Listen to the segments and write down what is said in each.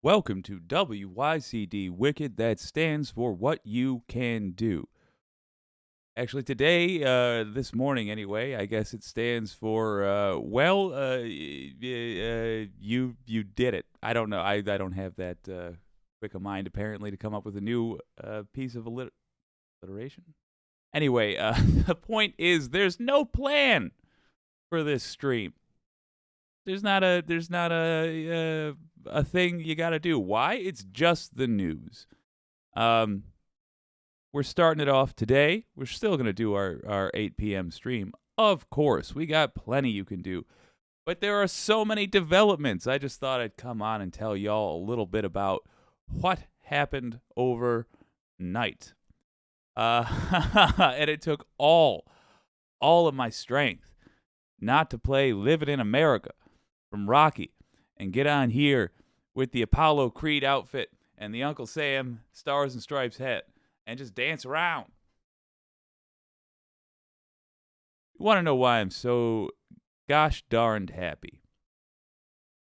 Welcome to WYCD Wicked, that stands for What You Can Do. Actually, today, this morning anyway, I guess it stands for, you did it. I don't know. I don't have that quick a mind, apparently, to come up with a new piece of alliteration. Anyway, the point is there's no plan for this stream. There's not a thing you got to do. Why? It's just the news. We're starting it off today. We're still going to do our 8 p.m. stream. Of course, we got plenty you can do. But there are so many developments. I just thought I'd come on and tell y'all a little bit about what happened overnight. And it took all of my strength not to play Living in America from Rocky and get on here with the Apollo Creed outfit and the Uncle Sam Stars and Stripes hat and just dance around. You want to know why I'm so gosh darned happy?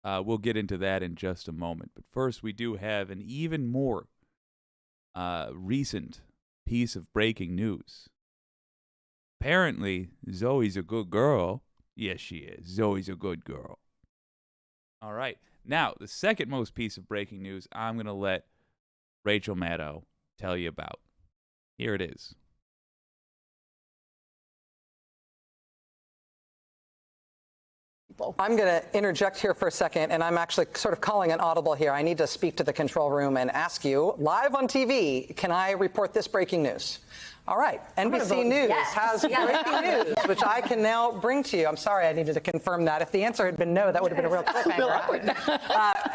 We'll get into that in just a moment. But first, we do have an even more recent piece of breaking news. Apparently, Zoe's a good girl. Yes, she is. Zoe's a good girl. All right. Now, the second most piece of breaking news I'm going to let Rachel Maddow tell you about. Here it is. I'm going to interject here for a second, and I'm actually sort of calling an audible here. I need to speak to the control room and ask you, live on TV, can I report this breaking news? All right. NBC News has breaking news, which I can now bring to you. I'm sorry I needed to confirm that. If the answer had been no, that would have been a real cliffhanger.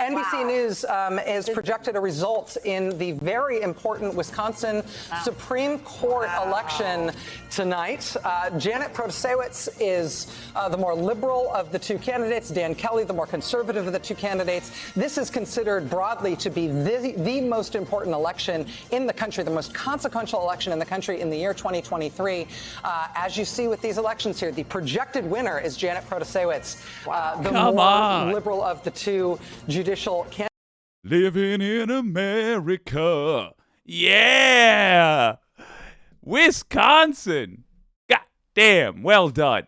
NBC News is projected a result in the very important Wisconsin Supreme Court election tonight. Janet Protasiewicz is the more liberal of the two candidates. Dan Kelly, the more conservative of the two candidates. This is considered broadly to be the most important election in the country, the most consequential election in the country in the year 2023. As you see with these elections here, the projected winner is Janet Protasiewicz, the more liberal of the two judicial candidates. Living in America. Yeah. Wisconsin. God damn. Well done.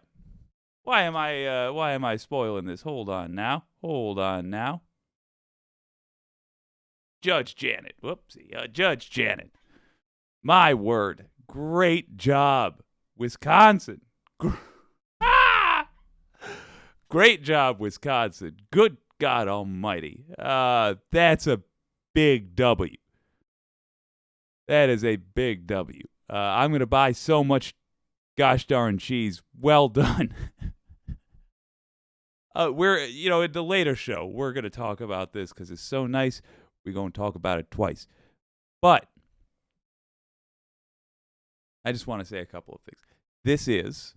Why am I spoiling this? Hold on now. Judge Janet. Whoopsie. Judge Janet. My word. Great job, Wisconsin. Great job, Wisconsin. Good God almighty. That's a big W. That is a big W. I'm going to buy so much gosh darn cheese. Well done. In the later show, we're going to talk about this because it's so nice. We're going to talk about it twice. But I just want to say a couple of things. This is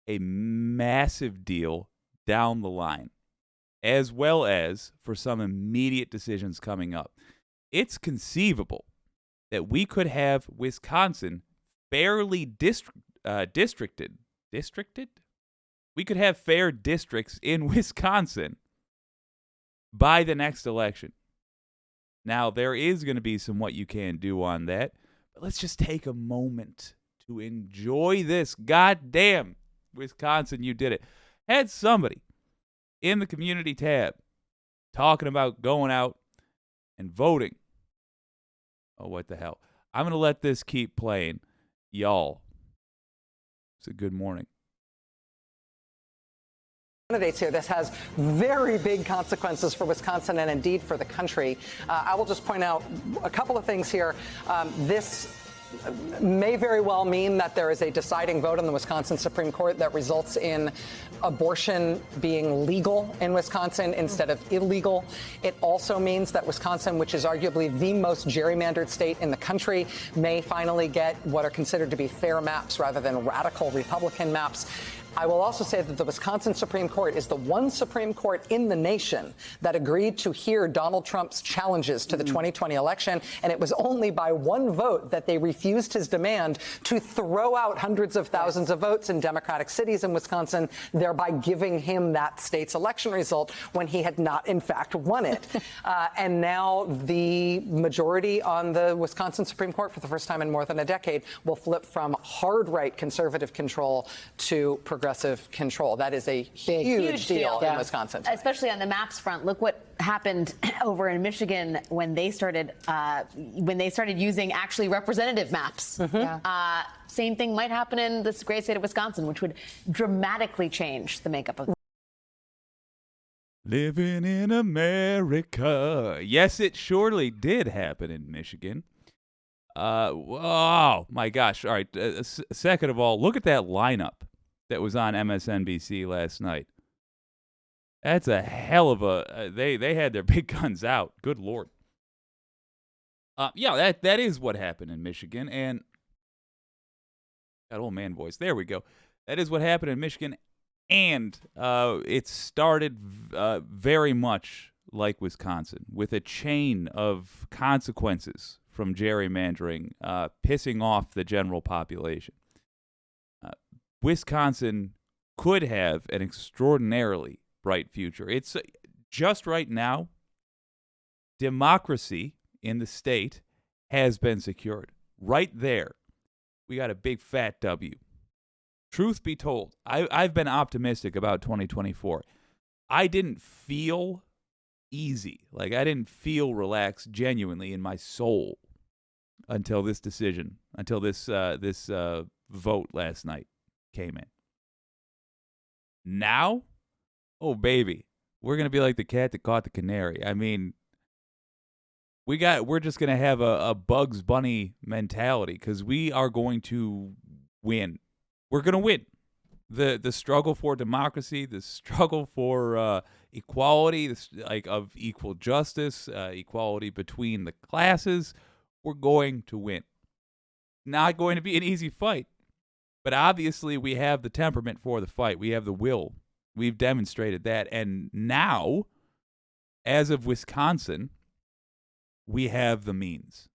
a massive deal down the line, as well as for some immediate decisions coming up. It's conceivable that we could have Wisconsin fairly districted. We could have fair districts in Wisconsin by the next election. Now, there is going to be some what you can do on that. Let's just take a moment to enjoy this. God damn, Wisconsin, you did it. Had somebody in the community tab talking about going out and voting. Oh, what the hell. I'm going to let this keep playing. Y'all, it's a good morning. Candidates here. This has very big consequences for Wisconsin and indeed for the country. I will just point out a couple of things here. This may very well mean that there is a deciding vote in the Wisconsin Supreme Court that results in abortion being legal in Wisconsin instead of illegal. It also means that Wisconsin, which is arguably the most gerrymandered state in the country, may finally get what are considered to be fair maps rather than radical Republican maps. I will also say that the Wisconsin Supreme Court is the one Supreme Court in the nation that agreed to hear Donald Trump's challenges to the 2020 election, and it was only by one vote that they refused his demand to throw out hundreds of thousands of votes in Democratic cities in Wisconsin, thereby giving him that state's election result when he had not, in fact, won it. And now the majority on the Wisconsin Supreme Court, for the first time in more than a decade, will flip from hard right conservative control to progressive control. That is a huge deal in Wisconsin. Especially on the maps front. Look what happened over in Michigan when they started using actually representative maps. Same thing might happen in this great state of Wisconsin, which would dramatically change the makeup of. Living in America. Yes, it surely did happen in Michigan. Oh, my gosh. All right. Second of all, look at that lineup that was on MSNBC last night. That's a hell of a... They had their big guns out. Good Lord. Yeah, that is what happened in Michigan. And... that old man voice. There we go. That is what happened in Michigan. And it started very much like Wisconsin, with a chain of consequences from gerrymandering, pissing off the general population. Wisconsin could have an extraordinarily bright future. It's just right now, democracy in the state has been secured. Right there, we got a big fat W. Truth be told, I've been optimistic about 2024. I didn't feel easy. Like, I didn't feel relaxed genuinely in my soul until this decision, until this vote last night came in. Now, oh, baby, we're going to be like the cat that caught the canary. I mean, we're just going to have a Bugs Bunny mentality because we are going to win. We're going to win. The struggle for democracy, the struggle for equality, of equal justice, equality between the classes, we're going to win. Not going to be an easy fight, but obviously we have the temperament for the fight. We have the will. We've demonstrated that. And now, as of Wisconsin, we have the means.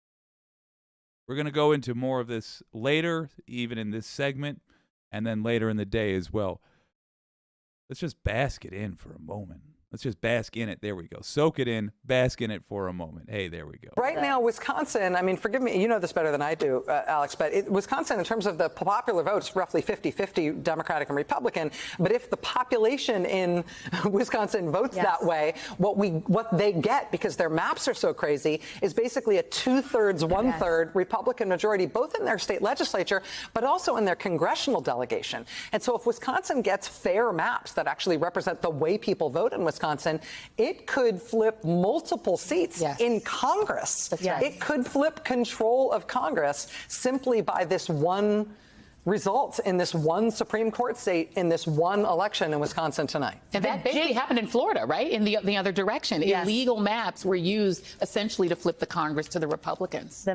We're going to go into more of this later, even in this segment, and then later in the day as well. Let's just bask it in for a moment. Let's just bask in it. There we go. Soak it in, bask in it for a moment. Hey, there we go. Right now, Wisconsin, I mean, forgive me, you know this better than I do, Alex, but Wisconsin, in terms of the popular votes, roughly 50-50 Democratic and Republican. But if the population in Wisconsin votes that way, what they get, because their maps are so crazy, is basically a 2/3, 1/3 Republican majority, both in their state legislature, but also in their congressional delegation. And so if Wisconsin gets fair maps that actually represent the way people vote in Wisconsin, it could flip multiple seats in Congress. That's right. It could flip control of Congress simply by this one result in this one Supreme Court state in this one election in Wisconsin tonight. And that basically happened in Florida, right? In the other direction. Yes. Illegal maps were used essentially to flip the Congress to the Republicans.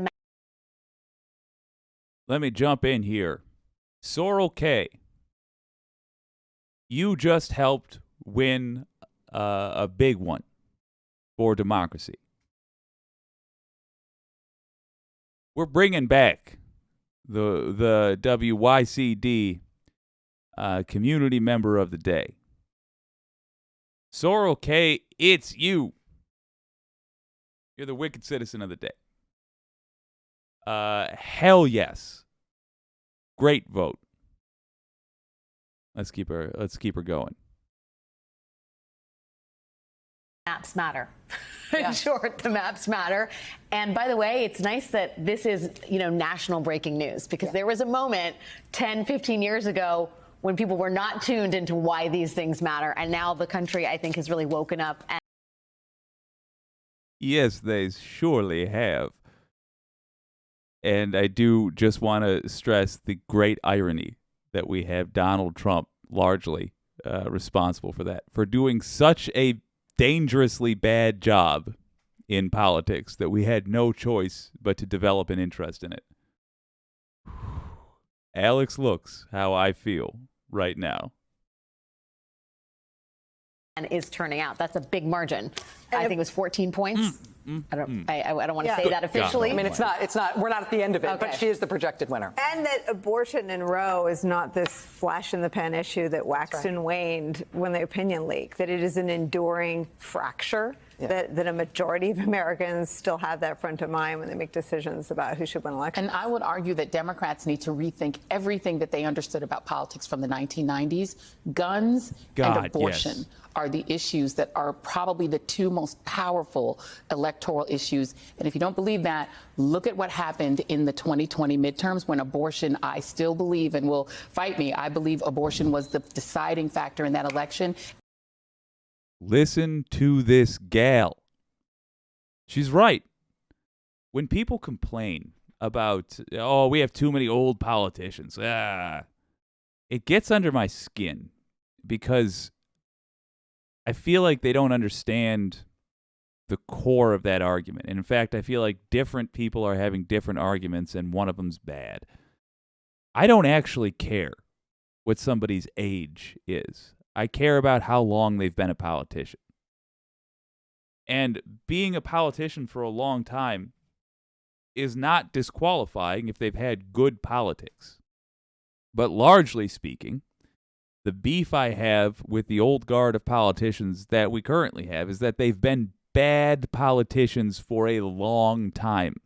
Let me jump in here. Sorrel K, you just helped win a big one for democracy. We're bringing back the WYCD Community Member of the Day. Sorrel K, it's you. You're the wicked citizen of the day. Hell yes. Great vote. Let's keep her going. Maps matter. In short, the maps matter. And by the way, it's nice that this is, national breaking news, because there was a moment 10, 15 years ago when people were not tuned into why these things matter. And now the country, I think, has really woken up. Yes, they surely have. And I do just want to stress the great irony that we have Donald Trump largely responsible for that, for doing such a dangerously bad job in politics that we had no choice but to develop an interest in it. Alex looks how I feel right now. is turning out. That's a big margin. I think it was 14 points. I don't want to say that officially. I mean, it's not, we're not at the end of it, but she is the projected winner. And that abortion in Roe is not this flash in the pan issue that waxed and waned when the opinion leaked, that it is an enduring fracture, that a majority of Americans still have that front of mind when they make decisions about who should win elections. And I would argue that Democrats need to rethink everything that they understood about politics from the 1990s. Guns and abortion are the issues that are probably the two most powerful electoral issues. And if you don't believe that, look at what happened in the 2020 midterms when abortion, I still believe, and will fight me, I believe abortion was the deciding factor in that election. Listen to this gal. She's right. When people complain about, oh, we have too many old politicians, it gets under my skin because I feel like they don't understand the core of that argument. And in fact, I feel like different people are having different arguments and one of them's bad. I don't actually care what somebody's age is. I care about how long they've been a politician. And being a politician for a long time is not disqualifying if they've had good politics. But largely speaking, the beef I have with the old guard of politicians that we currently have is that they've been bad politicians for a long time.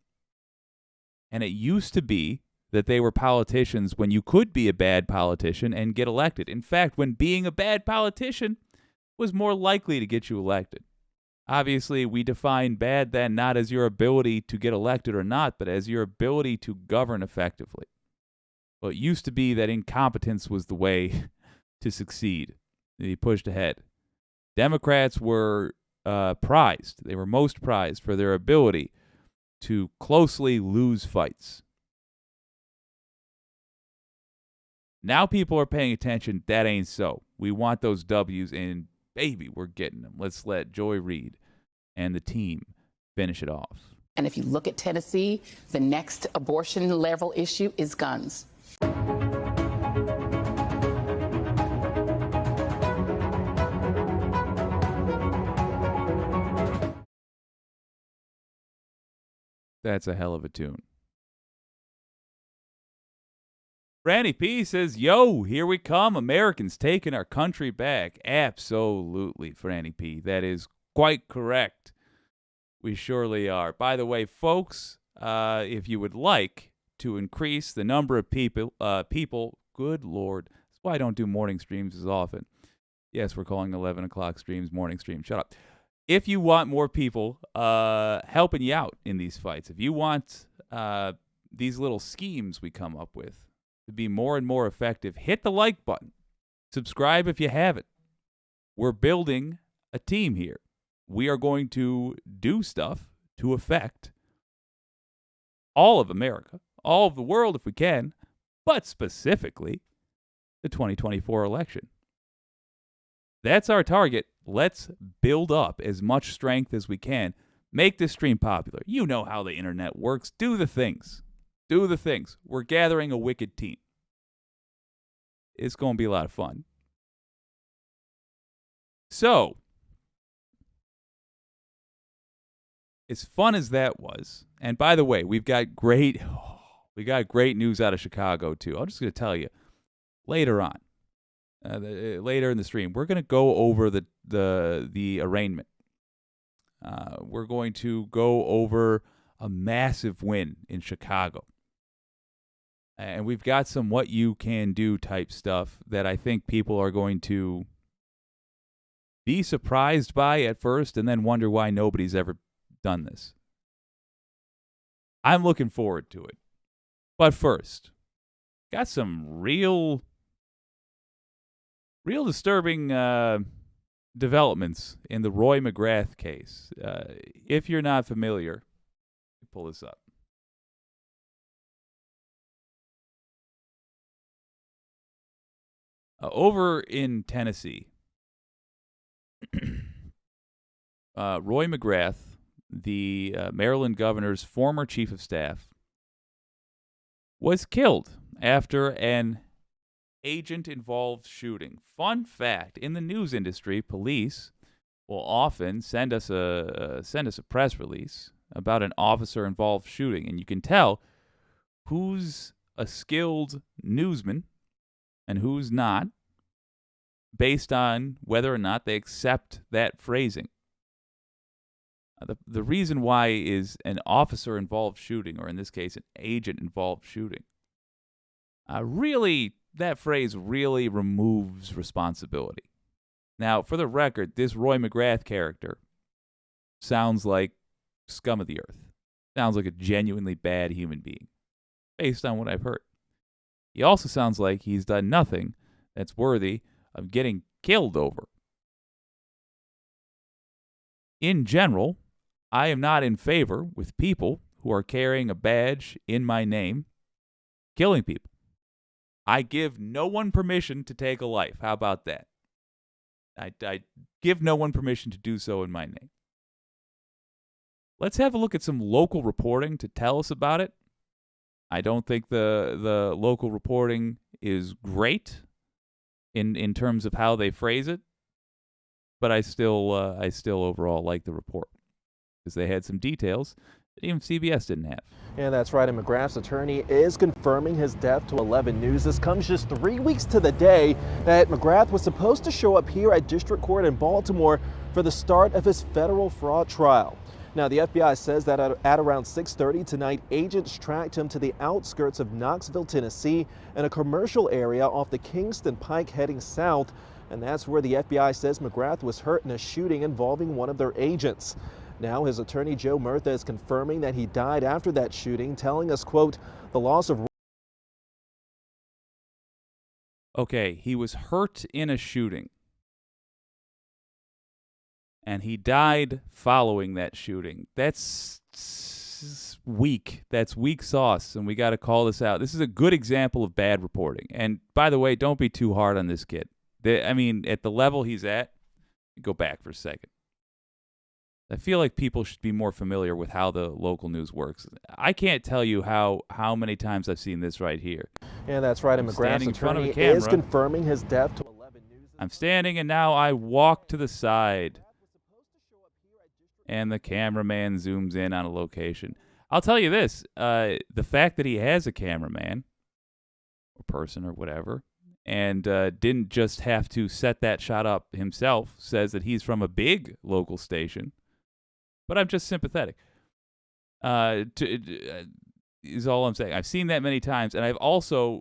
And it used to be that they were politicians when you could be a bad politician and get elected. In fact, when being a bad politician was more likely to get you elected. Obviously, we define bad then not as your ability to get elected or not, but as your ability to govern effectively. Well, it used to be that incompetence was the way to succeed, to be pushed ahead. Democrats were prized. They were most prized for their ability to closely lose fights. Now people are paying attention. That ain't so. We want those W's, and baby, we're getting them. Let's let Joy Reid and the team finish it off. And if you look at Tennessee, the next abortion level issue is guns. That's a hell of a tune. Franny P says, yo, here we come. Americans taking our country back. Absolutely, Franny P. That is quite correct. We surely are. By the way, folks, if you would like to increase the number of people, good Lord, that's why I don't do morning streams as often. Yes, we're calling 11 o'clock streams morning stream. Shut up. If you want more people helping you out in these fights, if you want these little schemes we come up with to be more and more effective, hit the like button. Subscribe if you haven't. We're building a team here. We are going to do stuff to affect all of America, all of the world if we can, but specifically the 2024 election. That's our target. Let's build up as much strength as we can. Make this stream popular. You know how the internet works. Do the things. Do the things. We're gathering a wicked team. It's going to be a lot of fun. So, as fun as that was, and by the way, we got great news out of Chicago too. I'm just going to tell you later on. Later in the stream, we're going to go over the arraignment. We're going to go over a massive win in Chicago. And we've got some what you can do type stuff that I think people are going to be surprised by at first and then wonder why nobody's ever done this. I'm looking forward to it. But first, got some real disturbing developments in the Roy McGrath case. If you're not familiar, pull this up. Over in Tennessee, Roy McGrath, the Maryland governor's former chief of staff, was killed after an agent-involved shooting. Fun fact, in the news industry, police will often send us a press release about an officer-involved shooting, and you can tell who's a skilled newsman and who's not based on whether or not they accept that phrasing. The reason why is an officer-involved shooting, or in this case, an agent-involved shooting. That phrase really removes responsibility. Now, for the record, this Roy McGrath character sounds like scum of the earth. Sounds like a genuinely bad human being, based on what I've heard. He also sounds like he's done nothing that's worthy of getting killed over. In general, I am not in favor with people who are carrying a badge in my name, killing people. I give no one permission to take a life. How about that? I give no one permission to do so in my name. Let's have a look at some local reporting to tell us about it. I don't think the local reporting is great in terms of how they phrase it, but I still overall like the report because they had some details that even CBS didn't have. And that's right, and McGrath's attorney is confirming his death to 11 News. This comes just 3 weeks to the day that McGrath was supposed to show up here at District Court in Baltimore for the start of his federal fraud trial. Now, the FBI says that at around 6:30 tonight, agents tracked him to the outskirts of Knoxville, Tennessee, in a commercial area off the Kingston Pike heading south. And that's where the FBI says McGrath was hurt in a shooting involving one of their agents. Now, his attorney, Joe Murtha, is confirming that he died after that shooting, telling us, quote, the loss of... Okay, he was hurt in a shooting. And he died following that shooting. That's weak. That's weak sauce, and we got to call this out. This is a good example of bad reporting. And by the way, don't be too hard on this kid. At the level he's at, go back for a second. I feel like people should be more familiar with how the local news works. I can't tell you how many times I've seen this right here. And that's right, and McGrath's attorney is confirming his death to 11 News. I'm standing, and now I walk to the side. And the cameraman zooms in on a location. I'll tell you this, the fact that he has a cameraman, or person, or whatever, and didn't just have to set that shot up himself, says that he's from a big local station. But I'm just sympathetic. Is all I'm saying. I've seen that many times, and I've also...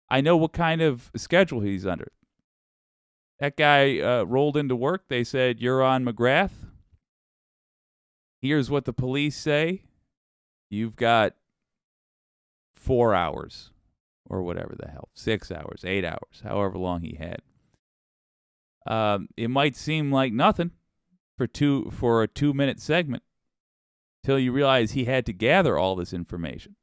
I know what kind of schedule he's under. That guy rolled into work. They said, you're on McGrath. Here's what the police say. You've got 4 hours or whatever the hell, 6 hours, 8 hours, however long he had. It might seem like nothing for a 2-minute segment till you realize he had to gather all this information.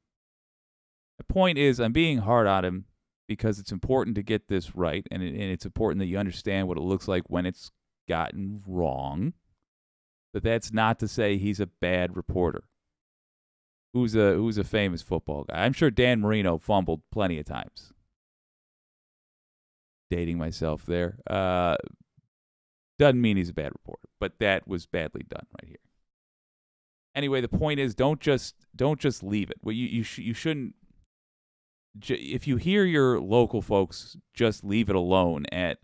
The point is, I'm being hard on him because it's important to get this right, and it's important that you understand what it looks like when it's gotten wrong. But that's not to say he's a bad reporter. Who's a famous football guy? I'm sure Dan Marino fumbled plenty of times. Dating myself there. Doesn't mean he's a bad reporter, but that was badly done right here. Anyway, the point is, don't just leave it. Well, you shouldn't. If you hear your local folks just leave it alone at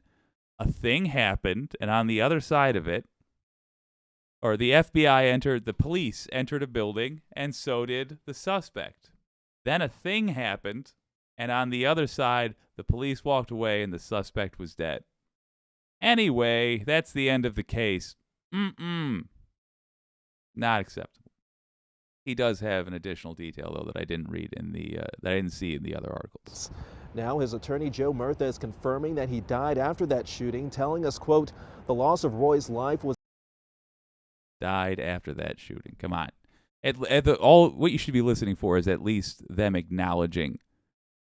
a thing happened, and on the other side of it, or the police entered a building, and so did the suspect. Then a thing happened, and on the other side, the police walked away, and the suspect was dead. Anyway, that's the end of the case. Not acceptable. He does have an additional detail, though, that I didn't read that I didn't see in the other articles. Now, his attorney, Joe Murtha, is confirming that he died after that shooting, telling us, quote, the loss of Roy's life was... Died after that shooting. Come on. What you should be listening for is at least them acknowledging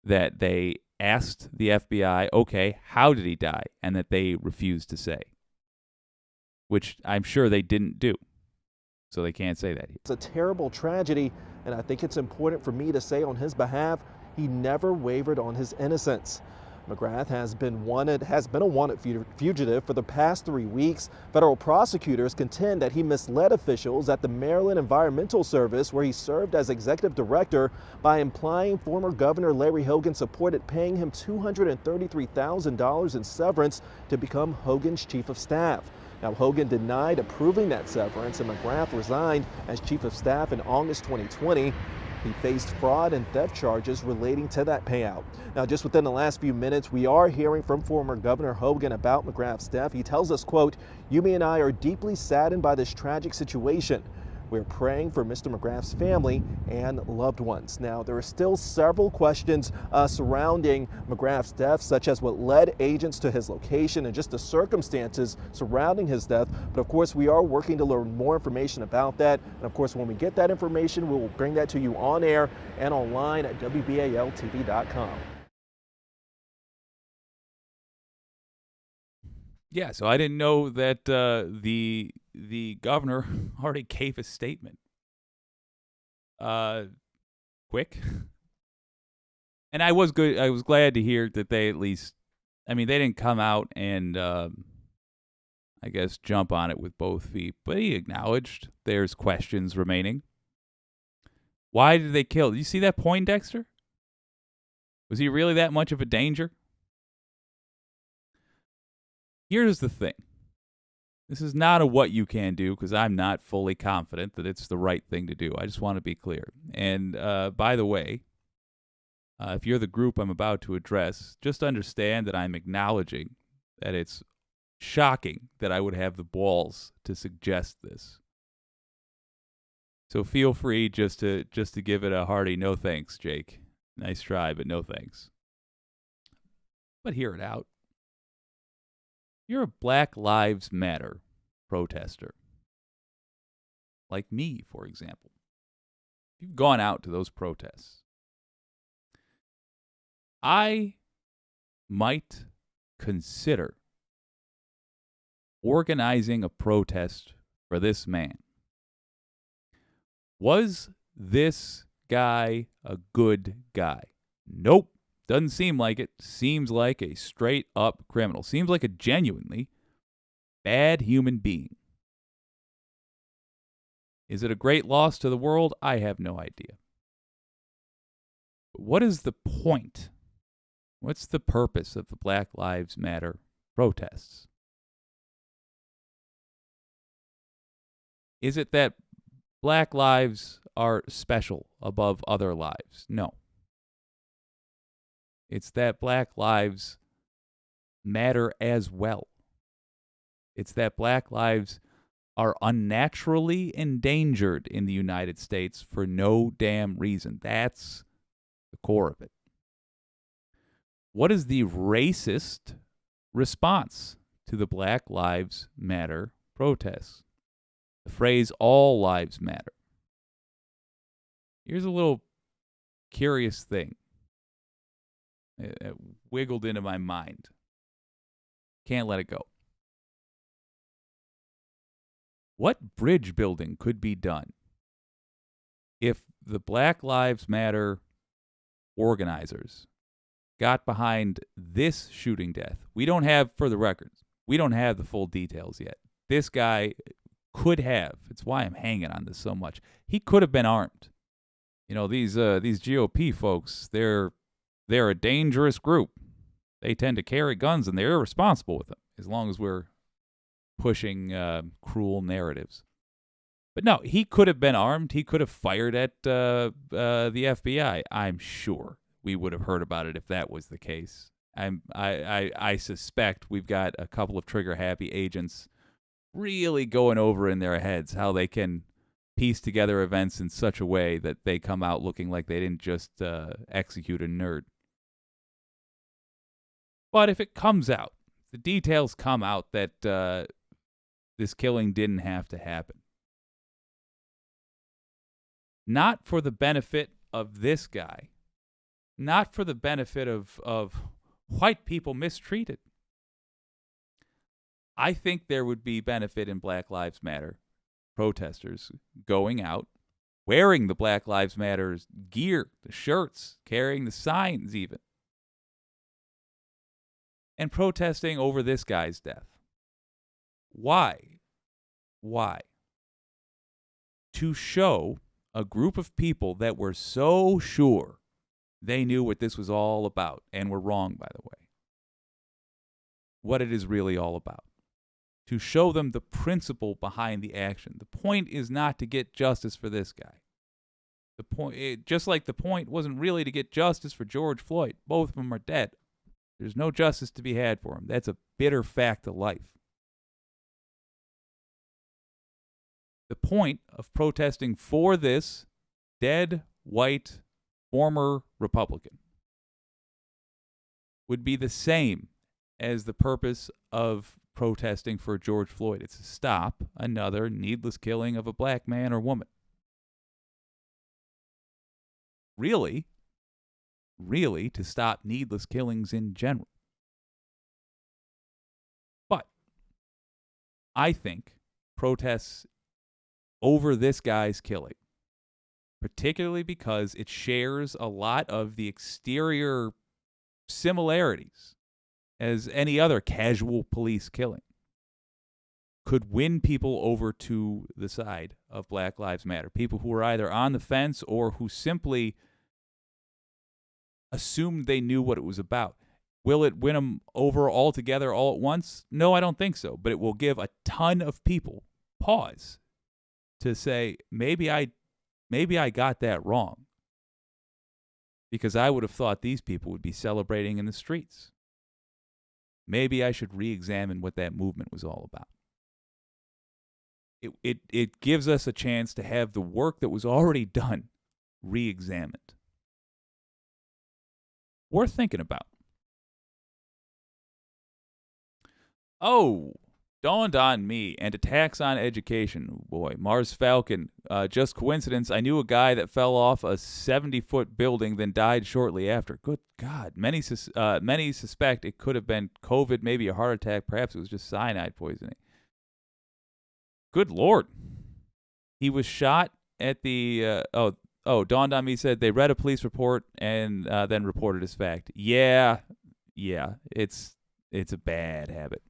that they asked the FBI, okay, how did he die? And that they refused to say. Which I'm sure they didn't do. So they can't say that here. It's a terrible tragedy, and I think it's important for me to say on his behalf, he never wavered on his innocence. McGrath has been a wanted fugitive for the past 3 weeks. Federal prosecutors contend that he misled officials at the Maryland Environmental Service, where he served as executive director, by implying former Governor Larry Hogan supported paying him $233,000 in severance to become Hogan's chief of staff. Now, Hogan denied approving that severance, and McGrath resigned as chief of staff in August 2020. He faced fraud and theft charges relating to that payout. Now, just within the last few minutes, we are hearing from former Governor Hogan about McGrath's death. He tells us, quote, "Yumi and I are deeply saddened by this tragic situation. We're praying for Mr. McGrath's family and loved ones." Now, there are still several questions surrounding McGrath's death, such as what led agents to his location and just the circumstances surrounding his death. But of course, we are working to learn more information about that. And of course, when we get that information, we will bring that to you on air and online at WBALTV.com. Yeah, so I didn't know that the governor already gave a statement. Quick. And I was glad to hear that they at least, I mean, they didn't come out and I guess jump on it with both feet, but he acknowledged there's questions remaining. Why did they kill? Did you see that Poindexter? Was he really that much of a danger? Here's the thing. This is not a what you can do, because I'm not fully confident that it's the right thing to do. I just want to be clear. And by the way, if you're the group I'm about to address, just understand that I'm acknowledging that it's shocking that I would have the balls to suggest this. So feel free just to give it a hearty no thanks, Jake. Nice try, but no thanks. But hear it out. You're a Black Lives Matter protester. Like me, for example. You've gone out to those protests. I might consider organizing a protest for this man. Was this guy a good guy? Nope. Doesn't seem like it. Seems like a straight up criminal. Seems like a genuinely bad human being. Is it a great loss to the world? I have no idea. But what is the point? What's the purpose of the Black Lives Matter protests? Is it that black lives are special above other lives? No. It's that black lives matter as well. It's that black lives are unnaturally endangered in the United States for no damn reason. That's the core of it. What is the racist response to the Black Lives Matter protests? The phrase, all lives matter. Here's a little curious thing. It wiggled into my mind. Can't let it go. What bridge building could be done if the Black Lives Matter organizers got behind this shooting death? We don't have, for the record, we don't have the full details yet. This guy could have. It's why I'm hanging on this so much. He could have been armed. You know, these GOP folks, they're a dangerous group. They tend to carry guns, and they're irresponsible with them, as long as we're pushing cruel narratives. But no, he could have been armed. He could have fired at the FBI. I'm sure we would have heard about it if that was the case. I suspect we've got a couple of trigger-happy agents really going over in their heads how they can piece together events in such a way that they come out looking like they didn't just execute a nerd. But if it comes out, the details come out that this killing didn't have to happen, not for the benefit of this guy, not for the benefit of white people mistreated. I think there would be benefit in Black Lives Matter protesters going out wearing the Black Lives Matter gear, the shirts, carrying the signs even, and protesting over this guy's death. Why? Why? To show a group of people that were so sure they knew what this was all about, and were wrong, by the way, what it is really all about. To show them the principle behind the action. The point is not to get justice for this guy. The point, just like the point wasn't really to get justice for George Floyd. Both of them are dead. There's no justice to be had for him. That's a bitter fact of life. The point of protesting for this dead, white, former Republican would be the same as the purpose of protesting for George Floyd. It's to stop another needless killing of a black man or woman. Really to stop needless killings in general. But I think protests over this guy's killing, particularly because it shares a lot of the exterior similarities as any other casual police killing, could win people over to the side of Black Lives Matter. People who are either on the fence or who simply assumed they knew what it was about. Will it win them over altogether all at once? No, I don't think so. But it will give a ton of people pause to say, maybe I got that wrong. Because I would have thought these people would be celebrating in the streets. Maybe I should re-examine what that movement was all about. It gives us a chance to have the work that was already done re-examined. Worth thinking about. Oh, dawned on me, and attacks on education. Boy, Mars Falcon. Just coincidence. I knew a guy that fell off a 70-foot building, then died shortly after. Good God. Many suspect it could have been COVID, maybe a heart attack. Perhaps it was just cyanide poisoning. Good Lord. He was shot at the... dawned on me, said they read a police report and then reported as fact. Yeah, it's a bad habit.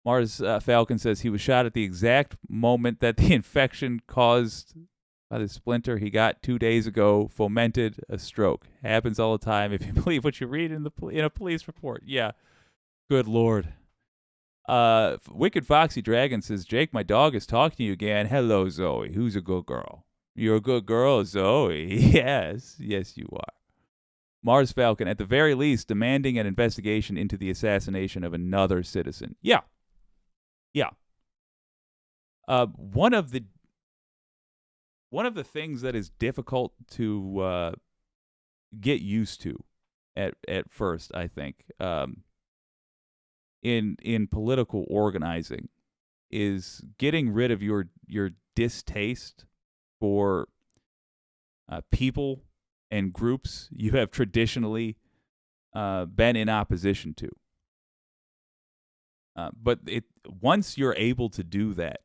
Mars Falcon says he was shot at the exact moment that the infection caused by the splinter he got 2 days ago fomented a stroke. Happens all the time if you believe what you read in a police report. Yeah, good Lord. Wicked Foxy Dragon says, Jake, my dog is talking to you again. Hello, Zoe. Who's a good girl? You're a good girl, Zoe. Yes, you are. Mars Falcon, at the very least, demanding an investigation into the assassination of another citizen. Yeah. One of the things that is difficult to get used to at first, I think, in political organizing, is getting rid of your distaste for people and groups you have traditionally been in opposition to. But once you're able to do that,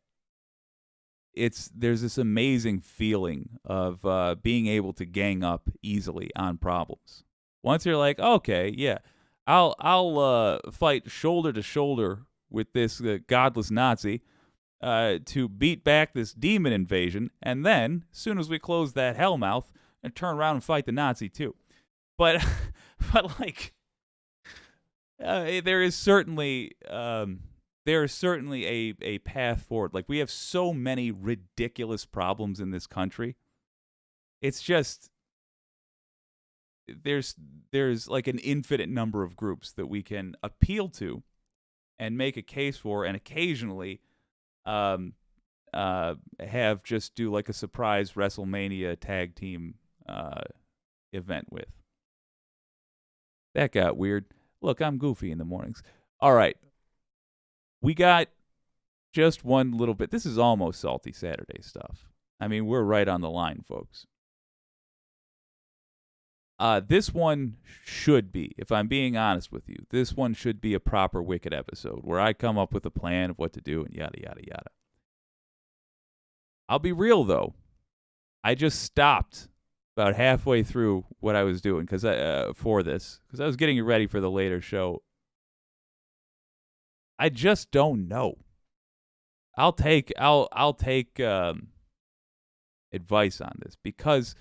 there's this amazing feeling of being able to gang up easily on problems. Once you're like, okay, yeah, I'll fight shoulder to shoulder with this godless Nazi to beat back this demon invasion, and then, as soon as we close that hellmouth, and turn around and fight the Nazi too. But like, there is certainly a path forward. Like, we have so many ridiculous problems in this country. It's just there's like an infinite number of groups that we can appeal to and make a case for, and occasionally have just do like a surprise WrestleMania tag team event with. That got weird. Look, I'm goofy in the mornings. All right. We got just one little bit. This is almost Salty Saturday stuff. I mean, we're right on the line, folks. This one should be, if I'm being honest with you, this one should be a proper Wicked episode where I come up with a plan of what to do and yada, yada, yada. I'll be real, though. I just stopped about halfway through what I was doing because I was getting ready for the later show. I just don't know. I'll take advice on this because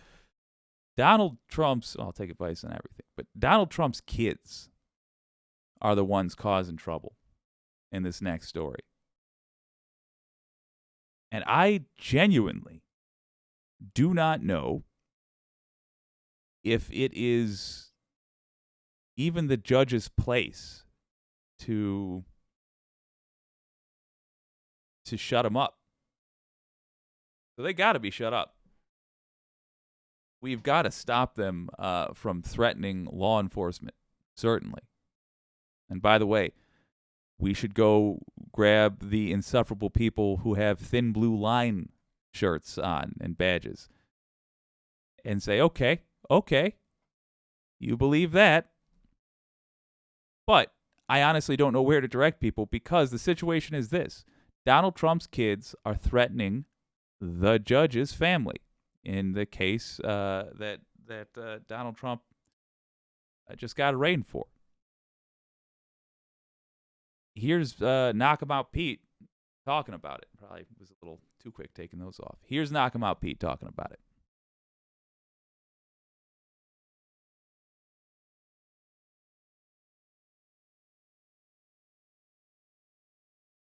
I'll take advice on everything, but Donald Trump's kids are the ones causing trouble in this next story. And I genuinely do not know if it is even the judge's place to shut him up. So they got to be shut up. We've got to stop them from threatening law enforcement, certainly. And by the way, we should go grab the insufferable people who have thin blue line shirts on and badges and say, okay, you believe that. But I honestly don't know where to direct people because the situation is this. Donald Trump's kids are threatening the judge's family in the case that Donald Trump just got arraigned for. Here's Knockabout Pete talking about it. Probably was a little too quick taking those off. Here's Knockabout Pete talking about it.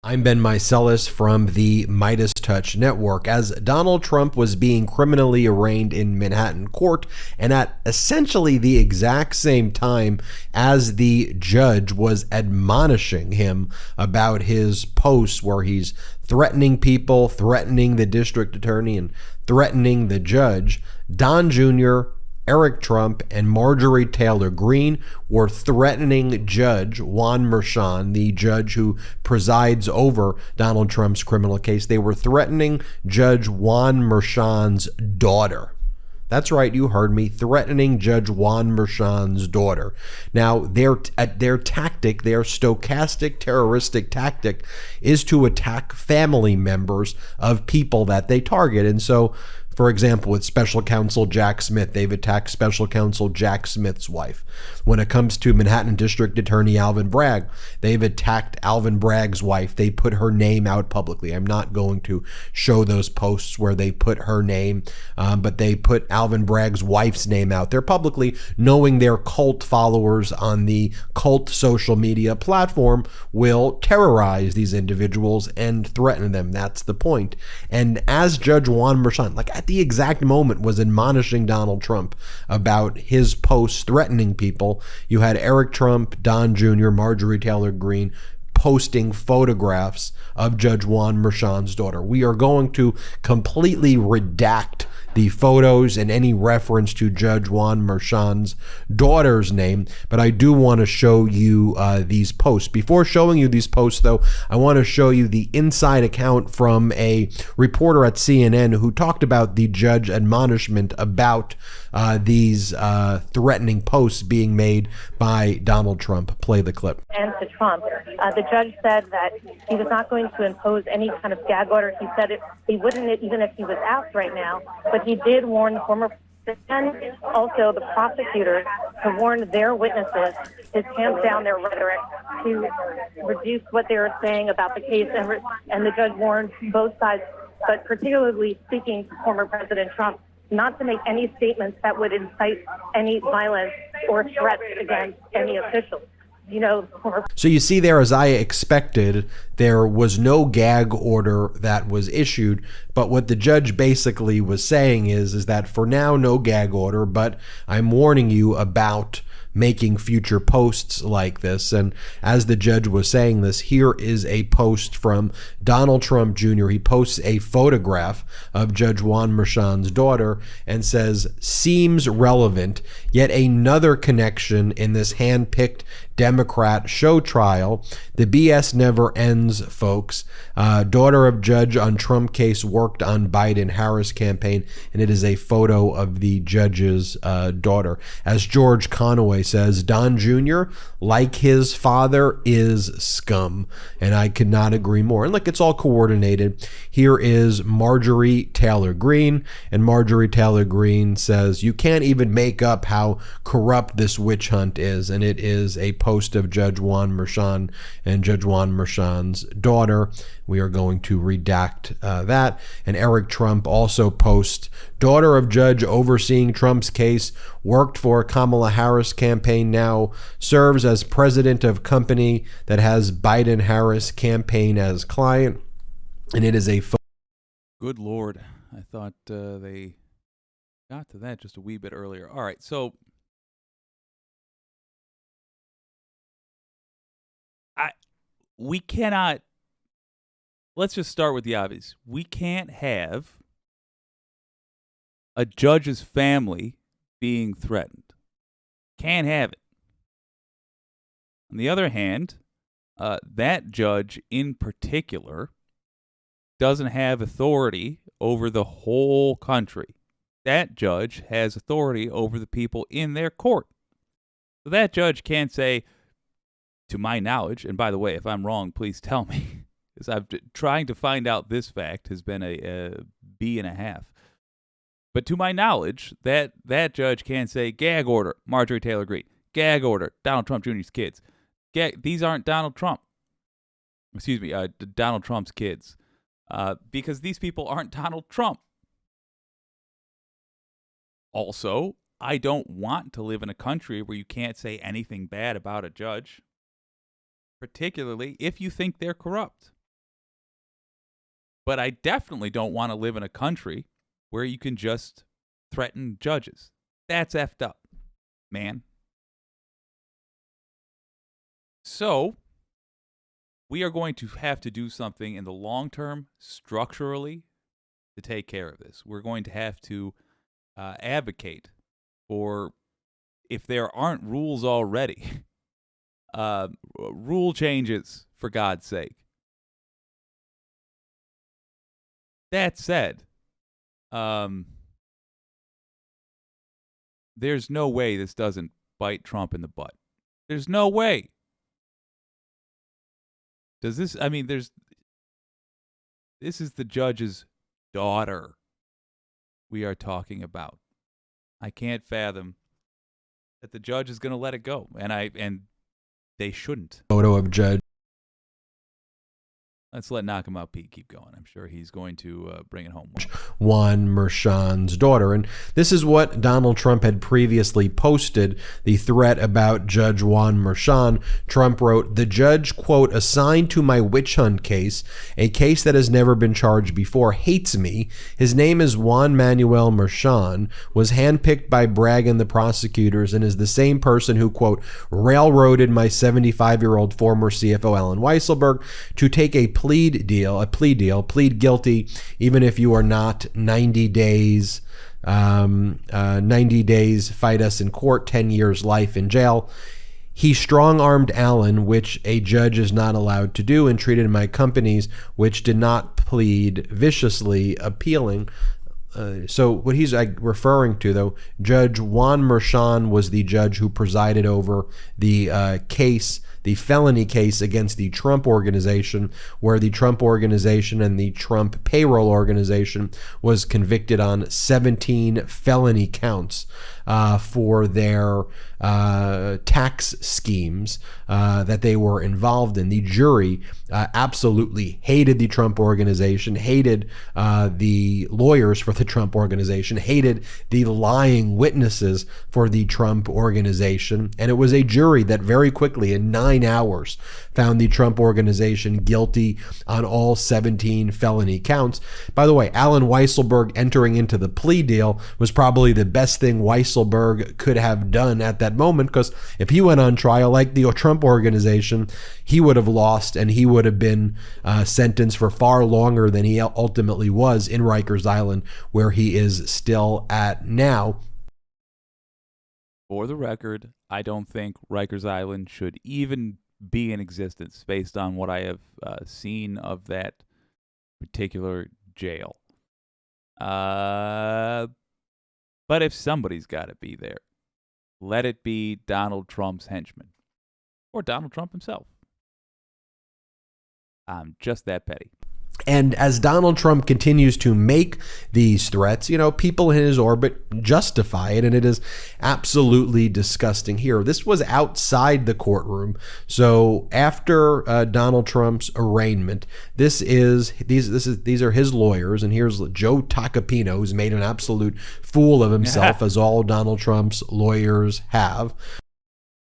I'm Ben Meiselas from the Midas Touch Network. As Donald Trump was being criminally arraigned in Manhattan court, and at essentially the exact same time as the judge was admonishing him about his posts where he's threatening people, threatening the district attorney, and threatening the judge, Don Jr., Eric Trump, and Marjorie Taylor Greene were threatening Judge Juan Merchan, the judge who presides over Donald Trump's criminal case. They were threatening Judge Juan Merchan's daughter. That's right, you heard me, threatening Judge Juan Merchan's daughter. Now, their tactic, their stochastic terroristic tactic, is to attack family members of people that they target. And so, for example, with Special Counsel Jack Smith, they've attacked Special Counsel Jack Smith's wife. When it comes to Manhattan District Attorney Alvin Bragg, they've attacked Alvin Bragg's wife. They put her name out publicly. I'm not going to show those posts where they put her name, but they put Alvin Bragg's wife's name out there publicly, knowing their cult followers on the cult social media platform will terrorize these individuals and threaten them. That's the point. And as Judge Juan Merchan, at the exact moment, was admonishing Donald Trump about his posts threatening people, you had Eric Trump, Don Jr., Marjorie Taylor Greene posting photographs of Judge Juan Merchan's daughter. We are going to completely redact the photos and any reference to Judge Juan Merchan's daughter's name, but I do want to show you these posts. Before showing you these posts, though, I want to show you the inside account from a reporter at CNN who talked about the judge admonishment about these threatening posts being made by Donald Trump. Play the clip. And to Trump, the judge said that he was not going to impose any kind of gag order. He said he wouldn't, even if he was asked right now, but he did warn the former president and also the prosecutors to warn their witnesses to tamp down their rhetoric, to reduce what they were saying about the case. And the judge warned both sides, but particularly speaking to former President Trump, not to make any statements that would incite any violence or threats against any officials. So you see there, as I expected, there was no gag order that was issued, but what the judge basically was saying is that for now, no gag order, but I'm warning you about making future posts like this. And as the judge was saying this, here is a post from Donald Trump Jr. He posts a photograph of Judge Juan Merchan's daughter and says, "Seems relevant, yet another connection in this hand-picked Democrat show trial. The BS never ends, folks. Daughter of judge on Trump case worked on Biden-Harris campaign," and it is a photo of the judge's daughter. As George Conway way, says Don Jr., like his father, is scum. And I could not agree more. And look, it's all coordinated. Here is Marjorie Taylor Greene. And Marjorie Taylor Greene says, you can't even make up how corrupt this witch hunt is. And it is a post of Judge Juan Merchan and Judge Juan Merchan's daughter. We are going to redact that. And Eric Trump also posts, daughter of judge overseeing Trump's case, worked for Kamala Harris campaign, now serves as president of company that has Biden-Harris campaign as client. And it is a... Good Lord. I thought they got to that just a wee bit earlier. All right, so we cannot... Let's just start with the obvious. We can't have a judge's family being threatened. Can't have it. On the other hand, that judge in particular doesn't have authority over the whole country. That judge has authority over the people in their court. So that judge can't say, to my knowledge, and by the way, if I'm wrong, please tell me, because I've trying to find out this fact has been a B and a half. But to my knowledge, that judge can't say, gag order, Marjorie Taylor Greene, gag order, Donald Trump Jr.'s kids. These aren't Donald Trump. Excuse me, Donald Trump's kids. Because these people aren't Donald Trump. Also, I don't want to live in a country where you can't say anything bad about a judge, particularly if you think they're corrupt. But I definitely don't want to live in a country where you can just threaten judges. That's effed up, man. So, we are going to have to do something in the long term, structurally, to take care of this. We're going to have to advocate for, if there aren't rules already, rule changes, for God's sake. That said, there's no way this doesn't bite Trump in the butt. There's no way. Does this, I mean, this is the judge's daughter we are talking about. I can't fathom that the judge is going to let it go, and they shouldn't. Photo of judge. Let's let Knock Him Out Pete keep going. I'm sure he's going to bring it home. Juan Merchan's daughter. And this is what Donald Trump had previously posted, the threat about Judge Juan Merchan. Trump wrote, the judge, quote, assigned to my witch hunt case, a case that has never been charged before, hates me. His name is Juan Manuel Merchan, was handpicked by Bragg and the prosecutors, and is the same person who, quote, railroaded my 75-year-old former CFO Alan Weisselberg to take a plea deal, plead guilty, even if you are not 90 days, 90 days, fight us in court, 10 years life in jail. He strong-armed Allen, which a judge is not allowed to do, and treated my companies, which did not plead viciously, appealing. So what he's referring to, though, Judge Juan Merchan was the judge who presided over the case, the felony case against the Trump Organization, where the Trump Organization and the Trump payroll organization was convicted on 17 felony counts for their tax schemes that they were involved in. The jury absolutely hated the Trump Organization, hated the lawyers for the Trump Organization, hated the lying witnesses for the Trump Organization, and it was a jury that very quickly, in 9 hours, found the Trump Organization guilty on all 17 felony counts. By the way, Alan Weisselberg entering into the plea deal was probably the best thing Weisselberg could have done at that moment, because if he went on trial like the Trump Organization, he would have lost, and he would have been sentenced for far longer than he ultimately was in Rikers Island, where he is still at now. For the record, I don't think Rikers Island should even be in existence based on what I have seen of that particular jail. But if somebody's got to be there, let it be Donald Trump's henchman or Donald Trump himself. I'm just that petty. And as Donald Trump continues to make these threats, people in his orbit justify it, and it is absolutely disgusting here. This was outside the courtroom. So after Donald Trump's arraignment, these are his lawyers, and here's Joe Tacopina, who's made an absolute fool of himself, as all Donald Trump's lawyers have.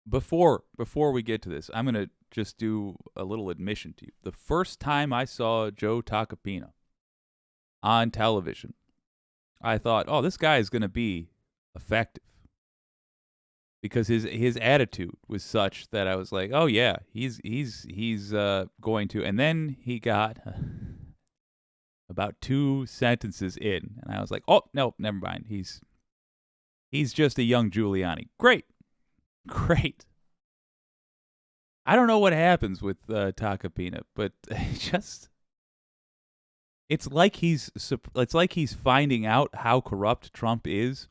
Before we get to this, I'm going to just do a little admission to you. The first time I saw Joe Tacopina on television, I thought, oh, this guy is going to be effective. Because his attitude was such that I was like, oh yeah, he's going to. And then he got about 2 sentences in, and I was like, oh no, never mind. He's just a young Giuliani. Great. I don't know what happens with Tacopina, but it's like he's finding out how corrupt Trump is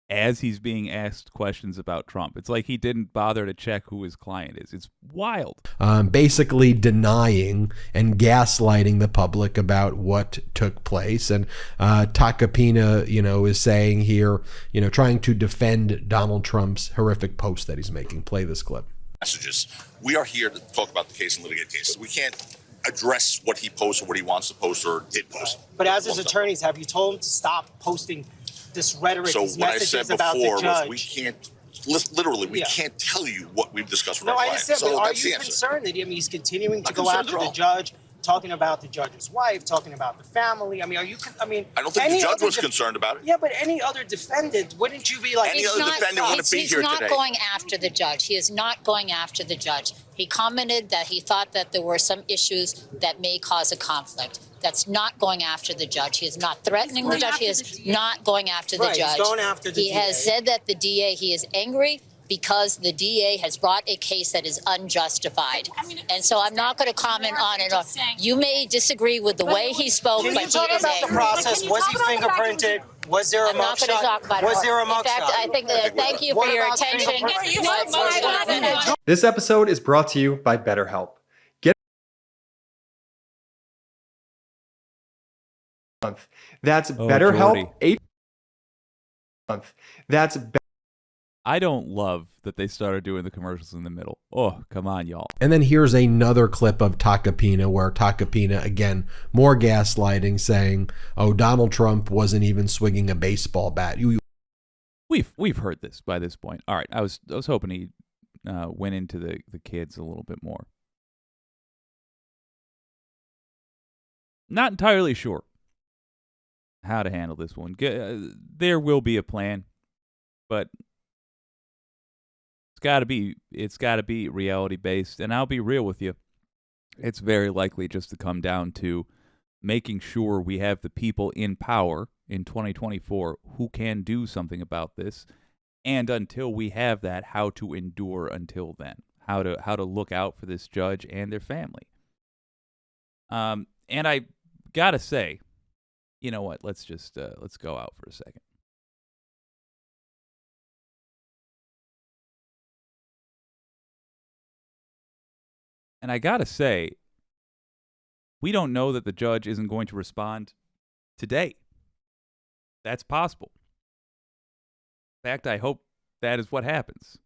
as he's being asked questions about Trump. It's like he didn't bother to check who his client is. It's wild. Basically denying and gaslighting the public about what took place. And Tacopina, is saying here, trying to defend Donald Trump's horrific post that he's making. Play this clip. Messages. We are here to talk about the case and litigate cases. We can't address what he posts or what he wants to post or did post. But as his attorneys, have you told him to stop posting this rhetoric, so these what messages I said about before the judge? Was we can't, literally, we can't tell you what we've discussed with our I client. understand, So but are that's the you answer. concerned that he's continuing to Not go after concerned at the all. judge, talking about the judge's wife, talking about the family? I mean, I don't think the judge was concerned about it. Yeah, but any other defendant, wouldn't you be like... Any other defendant wouldn't be here today. He's not going after the judge. He is not going after the judge. He commented that he thought that there were some issues that may cause a conflict. That's not going after the judge. He is not threatening the judge. He is not going after the judge. He's going after the DA. He has said that the DA, he is angry because the DA has brought a case that is unjustified. And so I'm not going to comment on it. You may disagree with the way he spoke, but he is angry. Can you talk about the process? Was he fingerprinted? Was there a mugshot? I'm not going to talk about it. Was there a mugshot? In fact, I think thank you for your attention. This episode is brought to you by BetterHelp. That's BetterHelp. That's I don't love that they started doing the commercials in the middle. Oh, come on, y'all. And then here's another clip of Tacopina where Tacopina, again, more gaslighting, saying, oh, Donald Trump wasn't even swinging a baseball bat. We've heard this by this point. All right, I was hoping he went into the kids a little bit more. Not entirely sure how to handle this one. There will be a plan, but it's got to be reality based. And I'll be real with you. It's very likely just to come down to making sure we have the people in power in 2024 who can do something about this. And until we have that, how to endure until then, how to look out for this judge and their family. And I gotta say, you know what? Let's go out for a second. And I gotta say, we don't know that the judge isn't going to respond today. That's possible. In fact, I hope that is what happens.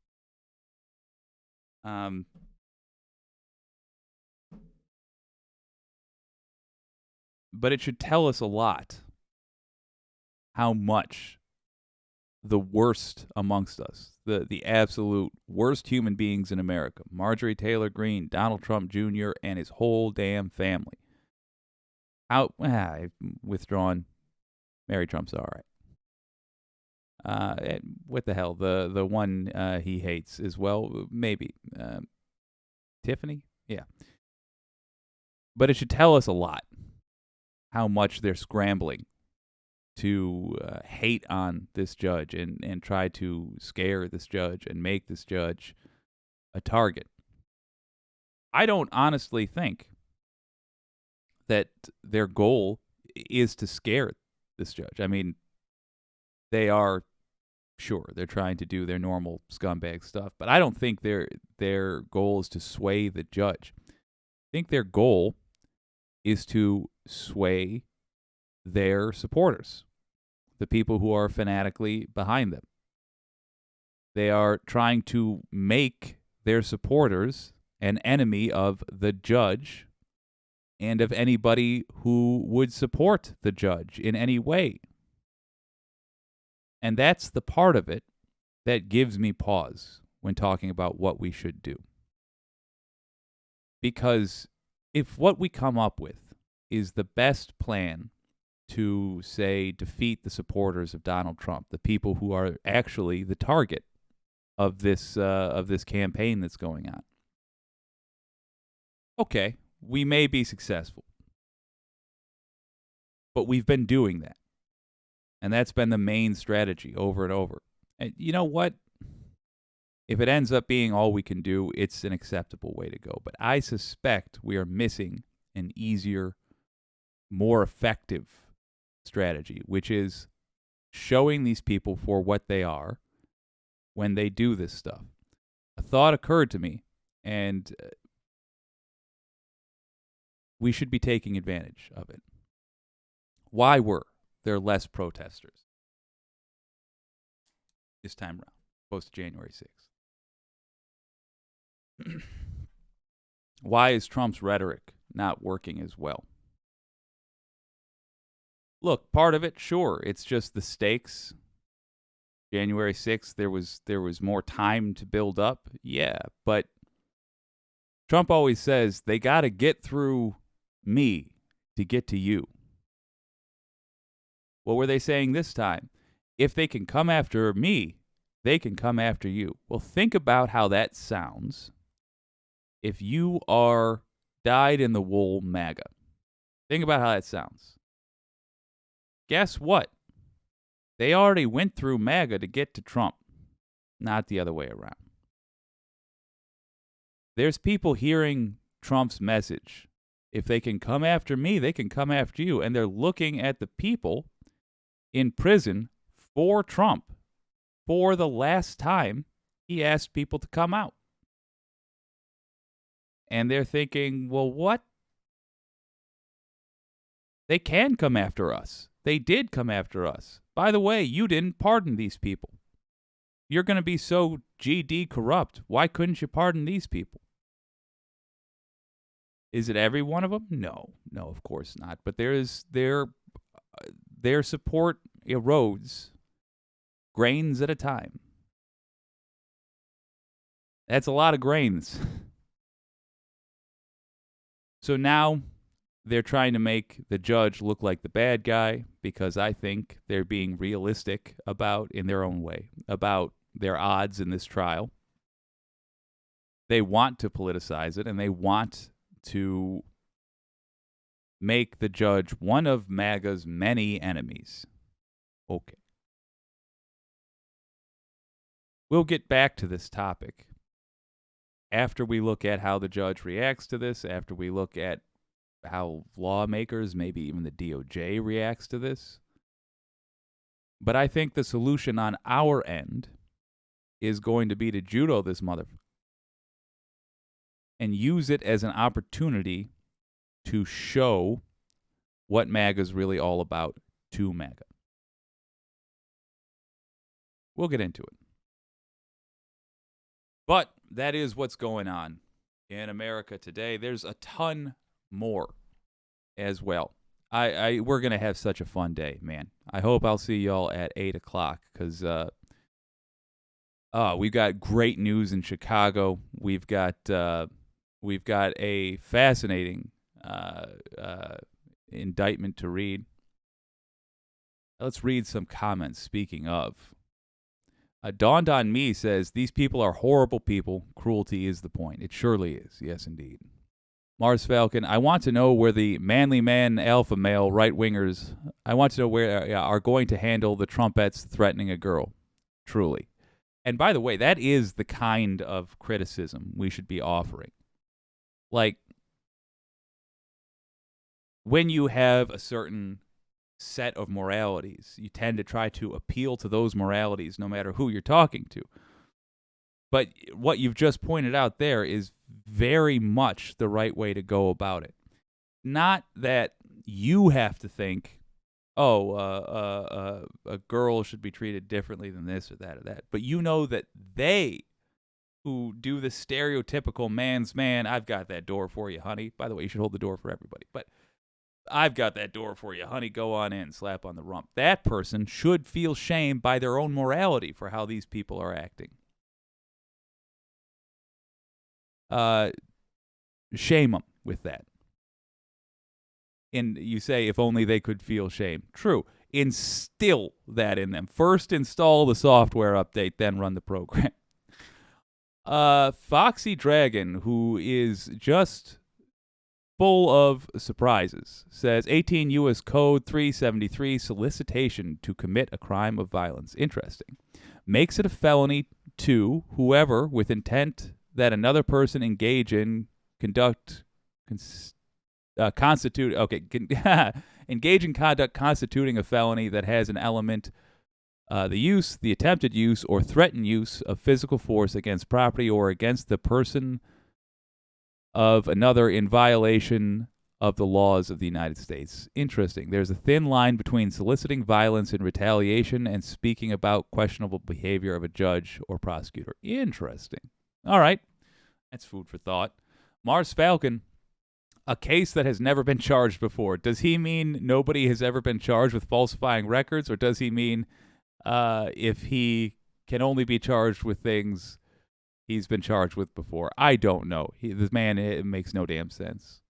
But it should tell us a lot how much the worst amongst us, the absolute worst human beings in America, Marjorie Taylor Greene, Donald Trump Jr., and his whole damn family. I've withdrawn. Mary Trump's all right. What the hell? The one he hates as well, maybe. Tiffany? Yeah. But it should tell us a lot how much they're scrambling to hate on this judge and try to scare this judge and make this judge a target. I don't honestly think that their goal is to scare this judge. I mean, they are Sure, they're trying to do their normal scumbag stuff, but I don't think their goal is to sway the judge. I think their goal is to sway their supporters, the people who are fanatically behind them. They are trying to make their supporters an enemy of the judge and of anybody who would support the judge in any way. And that's the part of it that gives me pause when talking about what we should do. Because if what we come up with is the best plan to, say, defeat the supporters of Donald Trump, the people who are actually the target of this campaign that's going on, okay, we may be successful. But we've been doing that. And that's been the main strategy over and over. And you know what? If it ends up being all we can do, it's an acceptable way to go. But I suspect we are missing an easier, more effective strategy, which is showing these people for what they are when they do this stuff. A thought occurred to me, and we should be taking advantage of it. Why were there less protesters this time around, post January 6th? Why is Trump's rhetoric not working as well? Look, part of it, sure, it's just the stakes. January 6th, there was more time to build up. Yeah, but Trump always says they got to get through me to get to you. What were they saying this time? If they can come after me, they can come after you. Well, think about how that sounds if you are dyed-in-the-wool MAGA. Think about how that sounds. Guess what? They already went through MAGA to get to Trump, not the other way around. There's people hearing Trump's message. If they can come after me, they can come after you. And they're looking at the people in prison for Trump for the last time he asked people to come out. And they're thinking, well, what? They can come after us. They did come after us. By the way, you didn't pardon these people. You're going to be so GD corrupt. Why couldn't you pardon these people? Is it every one of them? No, of course not. But their support erodes grains at a time. That's a lot of grains. So now they're trying to make the judge look like the bad guy because I think they're being realistic in their own way, about their odds in this trial. They want to politicize it, and they want to make the judge one of MAGA's many enemies. Okay. We'll get back to this topic after we look at how the judge reacts to this, after we look at how lawmakers, maybe even the DOJ, reacts to this. But I think the solution on our end is going to be to judo this motherfucker and use it as an opportunity to show what MAGA is really all about to MAGA. We'll get into it. But that is what's going on in America today. There's a ton more as well. We're going to have such a fun day, man. I hope I'll see y'all at 8 o'clock because we've got great news in Chicago. We've got a fascinating indictment to read. Let's read some comments. Speaking of, Dawned on Me says, these people are horrible people. Cruelty is the point. It surely is. Yes, indeed. Mars Falcon, I want to know where the manly man, alpha male, right-wingers, I want to know where are going to handle the Trumpettes threatening a girl. Truly. And by the way, that is the kind of criticism we should be offering. Like, when you have a certain set of moralities. You tend to try to appeal to those moralities no matter who you're talking to. But what you've just pointed out there is very much the right way to go about it. Not that you have to think, a girl should be treated differently than this or that. But you know that they who do the stereotypical man's man, I've got that door for you, honey. By the way, you should hold the door for everybody. But I've got that door for you, honey. Go on in, slap on the rump. That person should feel shame by their own morality for how these people are acting. Shame them with that. And you say, if only they could feel shame. True. Instill that in them. First install the software update, then run the program. Foxy Dragon, who is just full of surprises, says 18 U.S. Code 373, solicitation to commit a crime of violence. Interesting. Makes it a felony to whoever, with intent that another person engage in, engage in conduct constituting a felony that has an element, the use, the attempted use, or threatened use of physical force against property or against the person of another in violation of the laws of the United States. Interesting. There's a thin line between soliciting violence in retaliation and speaking about questionable behavior of a judge or prosecutor. Interesting. All right. That's food for thought. Mars Falcon, a case that has never been charged before. Does he mean nobody has ever been charged with falsifying records, or does he mean if he can only be charged with things he's been charged with before? I don't know. This man, it makes no damn sense.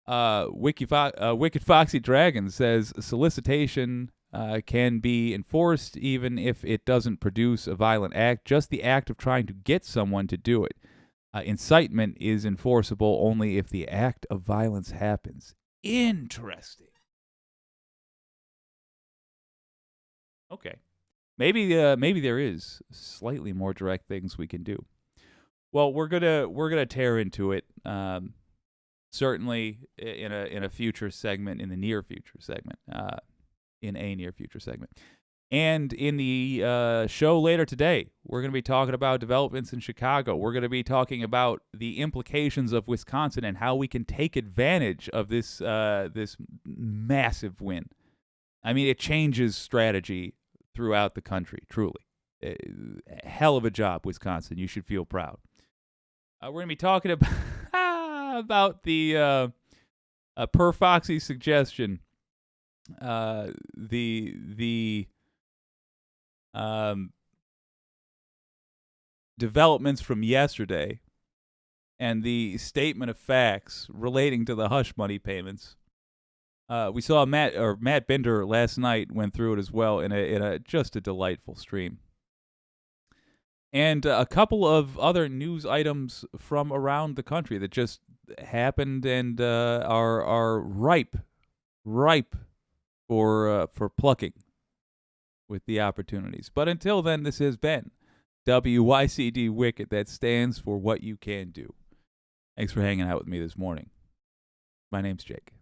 Wicked Foxy Dragon says solicitation can be enforced even if it doesn't produce a violent act, just the act of trying to get someone to do it. Incitement is enforceable only if the act of violence happens. Interesting. Okay. Maybe there is slightly more direct things we can do. Well, we're gonna tear into it. Certainly in a future segment, in a near future segment, and in the show later today, we're going to be talking about developments in Chicago. We're going to be talking about the implications of Wisconsin and how we can take advantage of this this massive win. I mean, it changes strategy throughout the country, truly. Hell of a job, Wisconsin. You should feel proud. We're going to be talking about the, per Foxy's suggestion, the developments from yesterday and the statement of facts relating to the hush money payments. We saw Matt Binder last night went through it as well in a just a delightful stream. And a couple of other news items from around the country that just happened and are ripe for plucking with the opportunities. But until then, this has been WYCD Wicked. That stands for what you can do. Thanks for hanging out with me this morning. My name's Jake.